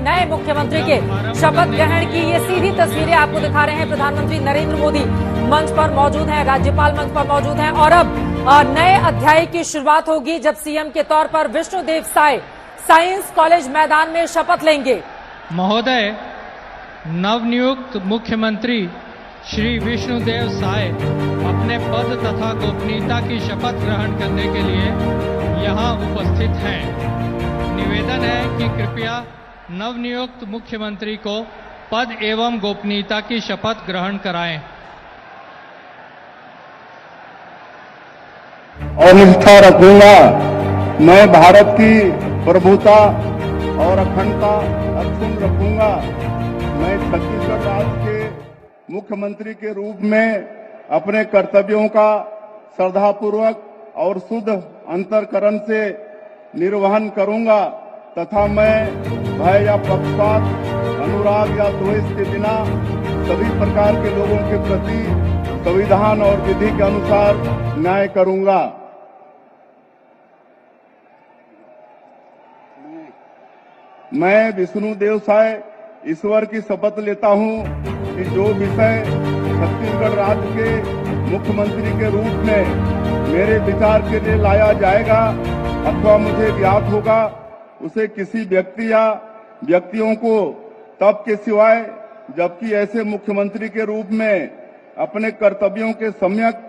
नए मुख्यमंत्री के शपथ ग्रहण की ये सीधी तस्वीरें आपको दिखा रहे हैं। प्रधानमंत्री नरेंद्र मोदी मंच पर मौजूद हैं, राज्यपाल मंच पर मौजूद हैं और अब नए अध्याय की शुरुआत होगी जब सीएम के तौर पर विष्णुदेव साय साइंस कॉलेज मैदान में शपथ लेंगे। महोदय, नवनियुक्त मुख्यमंत्री श्री विष्णुदेव साय अपने पद तथा गोपनीयता की शपथ ग्रहण करने के लिए यहाँ उपस्थित हैं। निवेदन है कि कृपया नवनियुक्त मुख्यमंत्री को पद एवं गोपनीयता की शपथ ग्रहण कराएं। और निष्ठा रखूंगा। मैं भारत की प्रभुता और अखंडता अक्षुण्ण रखूंगा। मैं छत्तीसगढ़ राज्य के मुख्यमंत्री के रूप में अपने कर्तव्यों का श्रद्धापूर्वक और शुद्ध अंतःकरण से निर्वहन करूंगा तथा मैं भय या पक्षपात, अनुराग या द्वेष के बिना सभी प्रकार के लोगों के प्रति संविधान और विधि के अनुसार न्याय करूंगा। मैं विष्णुदेव साय ईश्वर की शपथ लेता हूं कि जो विषय छत्तीसगढ़ राज्य के मुख्यमंत्री के रूप में मेरे विचार के लिए लाया जाएगा अथवा मुझे ज्ञात होगा, उसे किसी व्यक्ति या व्यक्तियों को तब के सिवाय जबकि ऐसे मुख्यमंत्री के रूप में अपने कर्तव्यों के सम्यक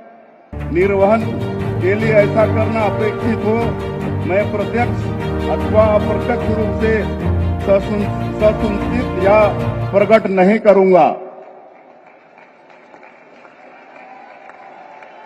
निर्वहन के लिए ऐसा करना अपेक्षित हो, मैं प्रत्यक्ष अथवा अप्रत्यक्ष रूप से ससुनिश्चित या प्रकट नहीं करूंगा।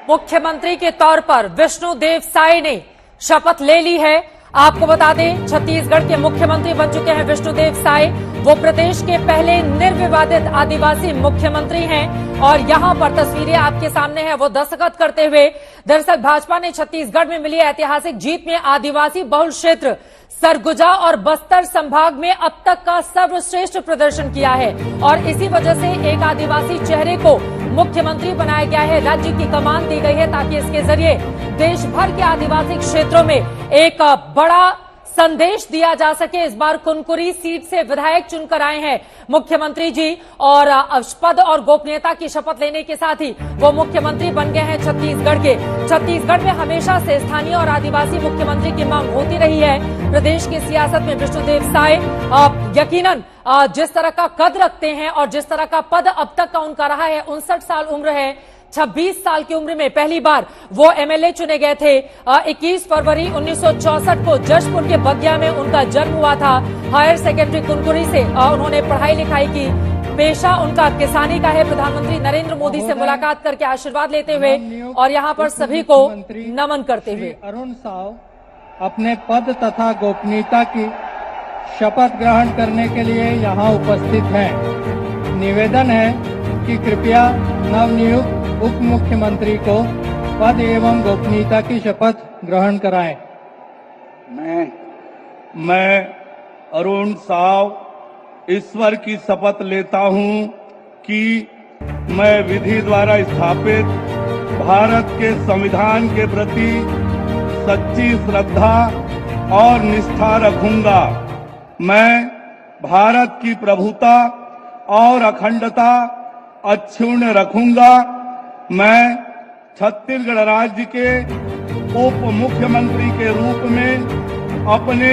मुख्यमंत्री के तौर पर विष्णुदेव साय ने शपथ ले ली है। आपको बता दें, छत्तीसगढ़ के मुख्यमंत्री बन चुके हैं विष्णुदेव साय। वो प्रदेश के पहले निर्विवादित आदिवासी मुख्यमंत्री हैं और यहां पर तस्वीरें आपके सामने हैं वो दस्तखत करते हुए। दरअसल भाजपा ने छत्तीसगढ़ में मिली ऐतिहासिक जीत में आदिवासी बहुल क्षेत्र सरगुजा और बस्तर संभाग में अब तक का सर्वश्रेष्ठ प्रदर्शन किया है और इसी वजह से एक आदिवासी चेहरे को मुख्यमंत्री बनाया गया है। राज्य की कमान दी गई है ताकि इसके जरिए देश भर के आदिवासी क्षेत्रों में एक बड़ा संदेश दिया जा सके। इस बार कुनकुरी सीट से विधायक चुनकर आए हैं मुख्यमंत्री जी और पद और गोपनीयता की शपथ लेने के साथ ही वो मुख्यमंत्री बन गए हैं छत्तीसगढ़ के। छत्तीसगढ़ में हमेशा से स्थानीय और आदिवासी मुख्यमंत्री की मांग होती रही है। प्रदेश की सियासत में विष्णुदेव साय यकीनन जिस तरह का कद रखते हैं और जिस तरह का पद अब तक का उनका रहा है, 59 साल उम्र है, 26 साल की उम्र में पहली बार वो एमएलए चुने गए थे। 21 फरवरी 1964 को जशपुर के बगिया में उनका जन्म हुआ था। हायर सेकेंडरी कुनकुरी से उन्होंने पढ़ाई लिखाई की। पेशा उनका किसानी का है। प्रधानमंत्री नरेंद्र मोदी से मुलाकात करके आशीर्वाद लेते हुए और यहाँ पर सभी को नमन करते हुए अरुण साव अपने पद तथा गोपनीयता की शपथ ग्रहण करने के लिए यहाँ उपस्थित हैं। निवेदन है कि कृपया नवनियुक्त उप मुख्यमंत्री को पद एवं गोपनीयता की शपथ ग्रहण कराएं। मैं अरुण साव ईश्वर की शपथ लेता हूं कि मैं विधि द्वारा स्थापित भारत के संविधान के प्रति सच्ची श्रद्धा और निष्ठा रखूंगा। मैं भारत की प्रभुता और अखंडता अक्षुण्ण रखूंगा। मैं छत्तीसगढ़ राज्य के उप मुख्यमंत्री के रूप में अपने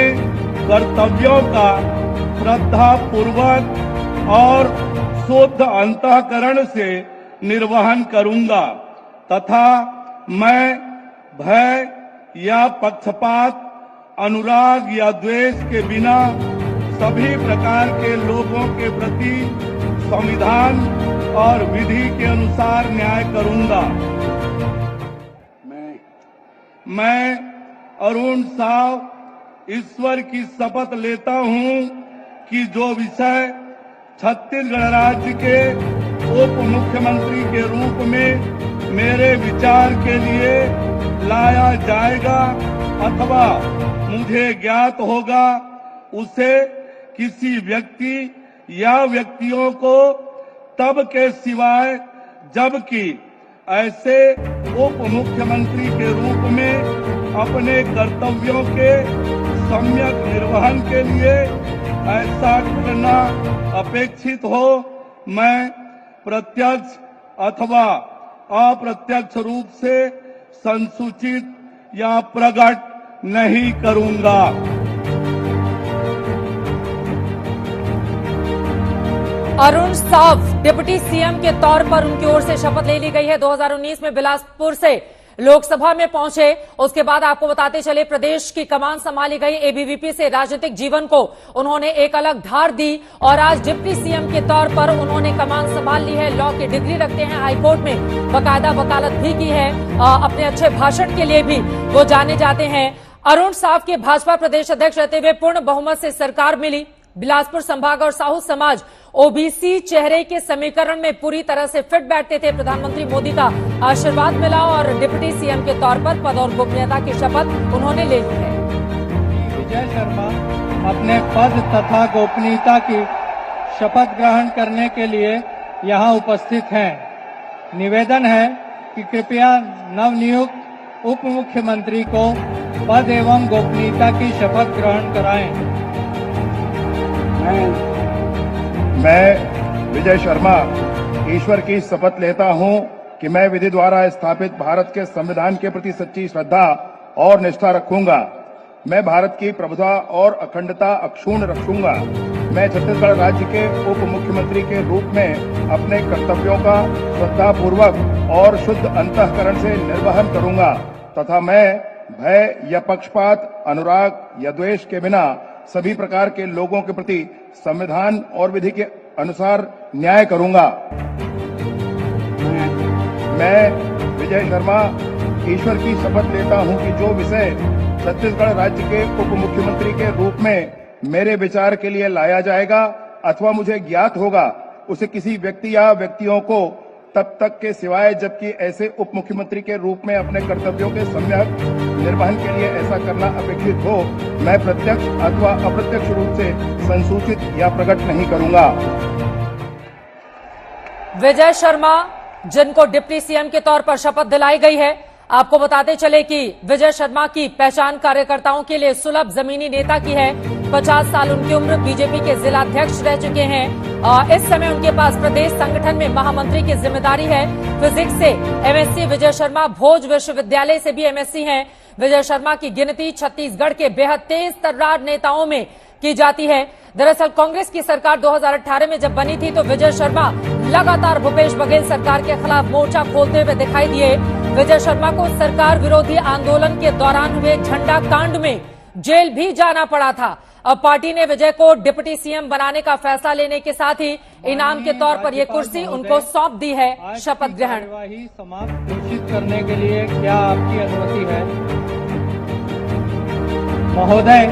कर्तव्यों का श्रद्धा पूर्वक और शुद्ध अंतःकरण से निर्वहन करूंगा तथा मैं भय या पक्षपात, अनुराग या द्वेष के बिना सभी प्रकार के लोगों के प्रति संविधान और विधि के अनुसार न्याय करूंगा। मैं अरुण साव ईश्वर की शपथ लेता हूं कि जो विषय छत्तीसगढ़ राज्य के उप मुख्यमंत्री के रूप में मेरे विचार के लिए लाया जाएगा अथवा मुझे ज्ञात होगा, उसे किसी व्यक्ति या व्यक्तियों को तब के सिवाय जबकि ऐसे उप मुख्यमंत्री के रूप में अपने कर्तव्यों के सम्यक निर्वहन के लिए ऐसा करना अपेक्षित हो, मैं प्रत्यक्ष अथवा अप्रत्यक्ष रूप से संसूचित या प्रकट नहीं करूंगा। अरुण साव डिप्टी सीएम के तौर पर उनकी ओर से शपथ ले ली गई है। 2019 में बिलासपुर से लोकसभा में पहुंचे, उसके बाद आपको बताते चले प्रदेश की कमान संभाली गई। एबीवीपी से राजनीतिक जीवन को उन्होंने एक अलग धार दी और आज डिप्टी सीएम के तौर पर उन्होंने कमान संभाल ली है। लॉ की डिग्री रखते हैं, हाईकोर्ट में बाकायदा वकालत भी की है, अपने अच्छे भाषण के लिए भी वो जाने जाते हैं। अरुण साव के भाजपा प्रदेश अध्यक्ष रहते हुए पूर्ण बहुमत से सरकार मिली। बिलासपुर संभाग और साहू समाज ओबीसी चेहरे के समीकरण में पूरी तरह से फिट बैठते थे। प्रधानमंत्री मोदी का आशीर्वाद मिला और डिप्टी सीएम के तौर पर पद और गोपनीयता की शपथ उन्होंने ले ली है। विजय शर्मा अपने पद तथा गोपनीयता की शपथ ग्रहण करने के लिए यहां उपस्थित हैं। निवेदन है कि कृपया नवनियुक्त उप मुख्यमंत्री को पद एवं गोपनीयता की शपथ ग्रहण कराएं। मैं विजय शर्मा ईश्वर की शपथ लेता हूं कि मैं विधि द्वारा स्थापित भारत के संविधान के प्रति सच्ची श्रद्धा और निष्ठा रखूंगा। मैं भारत की प्रभुता और अखंडता अक्षुण्ण रखूंगा। मैं छत्तीसगढ़ राज्य के उप मुख्यमंत्री के रूप में अपने कर्तव्यों का श्रद्धापूर्वक और शुद्ध अंतःकरण से निर्वहन करूंगा तथा मैं भय या पक्षपात, अनुराग या द्वेष के बिना सभी प्रकार के लोगों के प्रति संविधान और विधि के अनुसार न्याय करूंगा। मैं विजय शर्मा ईश्वर की शपथ लेता हूं कि जो विषय छत्तीसगढ़ राज्य के उप मुख्यमंत्री के रूप में मेरे विचार के लिए लाया जाएगा अथवा मुझे ज्ञात होगा, उसे किसी व्यक्ति या व्यक्तियों को तब तक के सिवाय जबकि ऐसे उप मुख्यमंत्री के रूप में अपने कर्तव्यों के सम्यक निर्वहन के लिए ऐसा करना अपेक्षित हो, मैं प्रत्यक्ष अथवा अप्रत्यक्ष रूप से संसूचित या प्रकट नहीं करूंगा। विजय शर्मा जिनको डिप्टी सीएम के तौर पर शपथ दिलाई गई है, आपको बताते चले कि विजय शर्मा की पहचान कार्यकर्ताओं के लिए सुलभ जमीनी नेता की है। 50 साल उनकी उम्र, बीजेपी के जिलाध्यक्ष रह चुके हैं। इस समय उनके पास प्रदेश संगठन में महामंत्री की जिम्मेदारी है। फिजिक्स से एमएससी विजय शर्मा, भोज विश्वविद्यालय से भी एमएससी हैं। विजय शर्मा की गिनती छत्तीसगढ़ के बेहद तेज तर्रार नेताओं में की जाती है। दरअसल कांग्रेस की सरकार 2018 में जब बनी थी तो विजय शर्मा लगातार भूपेश बघेल सरकार के खिलाफ मोर्चा खोलते हुए दिखाई दिए। विजय शर्मा को सरकार विरोधी आंदोलन के दौरान हुए झंडा कांड में जेल भी जाना पड़ा था। अब पार्टी ने विजय को डिप्टी सीएम बनाने का फैसला लेने के साथ ही इनाम के तौर पर यह कुर्सी उनको सौंप दी है। शपथ ग्रहण समाप्त घोषित करने के लिए क्या आपकी अनुमति है? महोदय,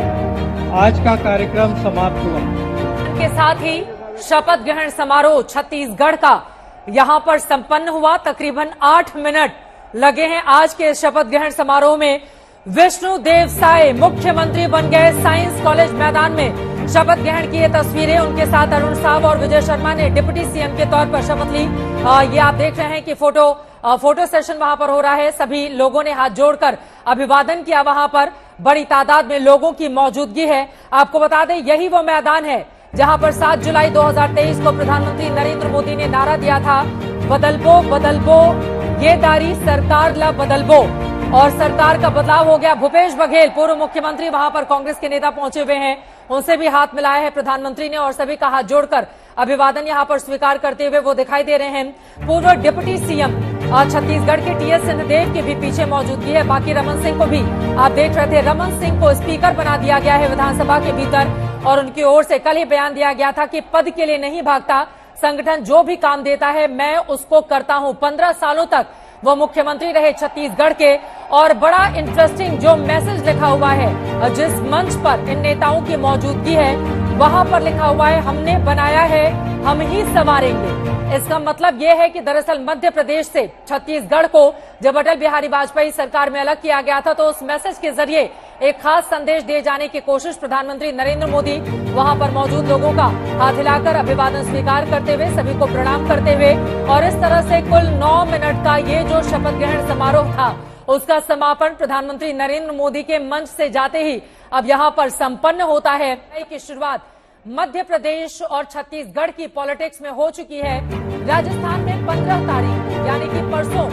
आज का कार्यक्रम समाप्त हुआ। के साथ ही शपथ ग्रहण समारोह छत्तीसगढ़ का यहां पर संपन्न हुआ। तकरीबन 8 मिनट लगे हैं आज के शपथ ग्रहण समारोह में। विष्णुदेव साय मुख्यमंत्री बन गए। साइंस कॉलेज मैदान में शपथ ग्रहण की ये तस्वीरें, उनके साथ अरुण साव और विजय शर्मा ने डिप्टी सीएम के तौर पर शपथ ली। ये आप देख रहे हैं कि फोटो सेशन वहां पर हो रहा है। सभी लोगों ने हाथ जोड़कर अभिवादन किया। वहां पर बड़ी तादाद में लोगों की मौजूदगी है। आपको बता दें, यही वो मैदान है जहां पर 7 जुलाई 2023 को प्रधानमंत्री नरेंद्र मोदी ने नारा दिया था, बदलबो बदलबो ये दारी सरकार ला बदलबो। और सरकार का बदलाव हो गया। भूपेश बघेल पूर्व मुख्यमंत्री वहां पर कांग्रेस के नेता पहुंचे हुए हैं, उनसे भी हाथ मिलाया है प्रधानमंत्री ने और सभी का हाथ जोड़कर अभिवादन यहां पर स्वीकार करते हुए वो दिखाई दे रहे हैं। पूर्व डिप्टी सीएम छत्तीसगढ़ के टीएस सिंहदेव के भी पीछे मौजूदगी है। बाकी रमन सिंह को भी आप देख रहे थे, रमन सिंह को स्पीकर बना दिया गया है विधानसभा के भीतर और उनकी ओर से कल ही बयान दिया गया था कि पद के लिए नहीं भागता, संगठन जो भी काम देता है मैं उसको करता हूं। 15 सालों तक वो मुख्यमंत्री रहे छत्तीसगढ़ के। और बड़ा इंटरेस्टिंग जो मैसेज लिखा हुआ है, जिस मंच पर इन नेताओं की मौजूदगी है वहां पर लिखा हुआ है, हमने बनाया है हम ही संवारेंगे। इसका मतलब यह है कि दरअसल मध्य प्रदेश से छत्तीसगढ़ को जब अटल बिहारी वाजपेयी सरकार में अलग किया गया था तो उस मैसेज के जरिए एक खास संदेश दिए जाने की कोशिश प्रधानमंत्री नरेंद्र मोदी वहां पर मौजूद लोगों का हाथ हिलाकर अभिवादन स्वीकार करते हुए, सभी को प्रणाम करते हुए और इस तरह से कुल 9 मिनट का ये जो शपथ ग्रहण समारोह था उसका समापन प्रधानमंत्री नरेंद्र मोदी के मंच से जाते ही अब यहां पर संपन्न होता है। की शुरुआत मध्य प्रदेश और छत्तीसगढ़ की पॉलिटिक्स में हो चुकी है। राजस्थान में 15 तारीख यानी कि परसों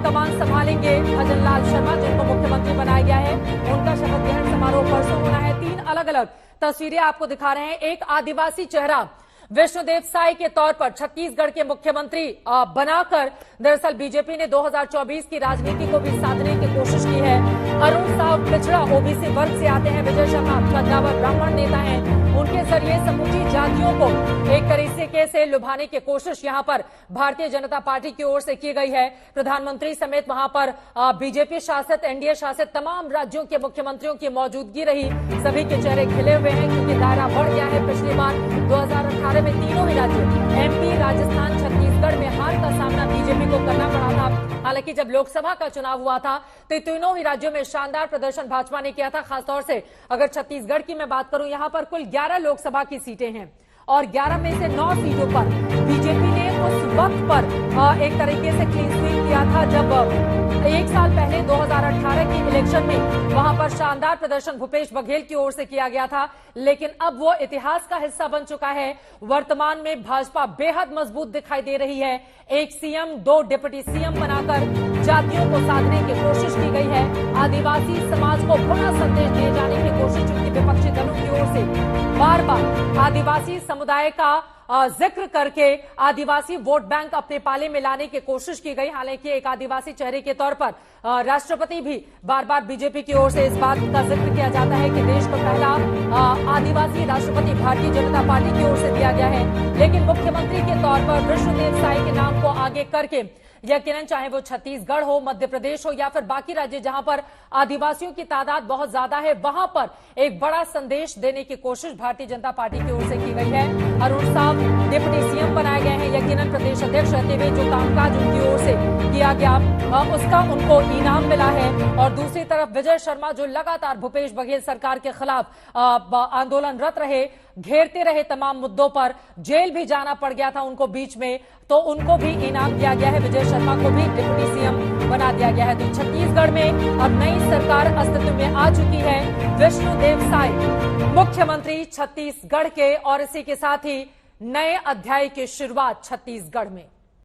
कमान संभालेंगे भजनलाल शर्मा, जिनको मुख्यमंत्री बनाया गया है। उनका शपथ ग्रहण समारोह परसों होना है। 3 अलग अलग तस्वीरें आपको दिखा रहे हैं। एक आदिवासी चेहरा विष्णुदेव साय के तौर पर छत्तीसगढ़ के मुख्यमंत्री बनाकर दरअसल बीजेपी ने 2024 की राजनीति को भी साधने की कोशिश की है। अरुण साव पिछड़ा ओबीसी वर्ग से आते हैं। विजय शर्मा कद्दावर ब्राह्मण नेता हैं। उनके जरिए समूची जातियों को एक तरीके से लुभाने की कोशिश यहां पर भारतीय जनता पार्टी की ओर से की गई है। प्रधानमंत्री समेत वहां पर बीजेपी शासित, एनडीए शासित तमाम राज्यों के मुख्यमंत्रियों की मौजूदगी रही। सभी के चेहरे खिले हुए हैं क्योंकि दायरा बढ़ गया है। पिछली बार 2018 में तीनों ही राज्यों एमपी, राजस्थान, छत्तीसगढ़ में हार का सामना बीजेपी को करना पड़ा था। हालांकि जब लोकसभा का चुनाव हुआ था तो तीनों ही राज्यों में शानदार प्रदर्शन भाजपा ने किया था। खासतौर से अगर छत्तीसगढ़ की मैं बात करूं, यहां पर कुल 11 लोकसभा की सीटें हैं और 11 में से 9 सीटों पर बीजेपी ने उस वक्त पर एक तरीके से क्लीन स्वीप किया था जब 1 साल पहले 2018 के इलेक्शन में वहां पर शानदार प्रदर्शन भूपेश बघेल की ओर से किया गया था। लेकिन अब वो इतिहास का हिस्सा बन चुका है। वर्तमान में भाजपा बेहद मजबूत दिखाई दे रही है। एक सीएम, 2 डिप्टी सीएम बनाकर जातियों को साधने की कोशिश की गई है। आदिवासी समाज को बड़ा संदेश दिए जाने की कोशिश उनकी विपक्षी दलों की ओर से बार बार आदिवासी समुदाय का जिक्र करके आदिवासी वोट बैंक अपने पाले में लाने की कोशिश की गई। हालांकि एक आदिवासी चेहरे के तौर पर राष्ट्रपति भी बार बार बीजेपी की ओर से इस बात का जिक्र किया जाता है कि देश को पहला आदिवासी राष्ट्रपति भारतीय जनता पार्टी की ओर से दिया गया है। लेकिन मुख्यमंत्री के तौर पर विष्णुदेव साय के नाम को आगे करके यकीनन चाहे वो छत्तीसगढ़ हो, मध्य प्रदेश हो या फिर बाकी राज्य जहां पर आदिवासियों की तादाद बहुत ज्यादा है, वहां पर एक बड़ा संदेश देने की कोशिश भारतीय जनता पार्टी की ओर से की गई है। अरुण साव डिप्टी सीएम बनाए गए हैं। यकीनन प्रदेश अध्यक्ष रहते हुए जो कामकाज उनकी ओर से किया गया उसका उनको इनाम मिला है। और दूसरी तरफ विजय शर्मा जो लगातार भूपेश बघेल सरकार के खिलाफ आंदोलनरत रहे, घेरते रहे तमाम मुद्दों पर, जेल भी जाना पड़ गया था उनको बीच में, तो उनको भी इनाम दिया गया है। विजय शर्मा को भी डिप्टी सीएम बना दिया गया है। तो छत्तीसगढ़ में अब नई सरकार अस्तित्व में आ चुकी है। विष्णुदेव साय मुख्यमंत्री छत्तीसगढ़ के और इसी के साथ ही नए अध्याय की शुरुआत छत्तीसगढ़ में।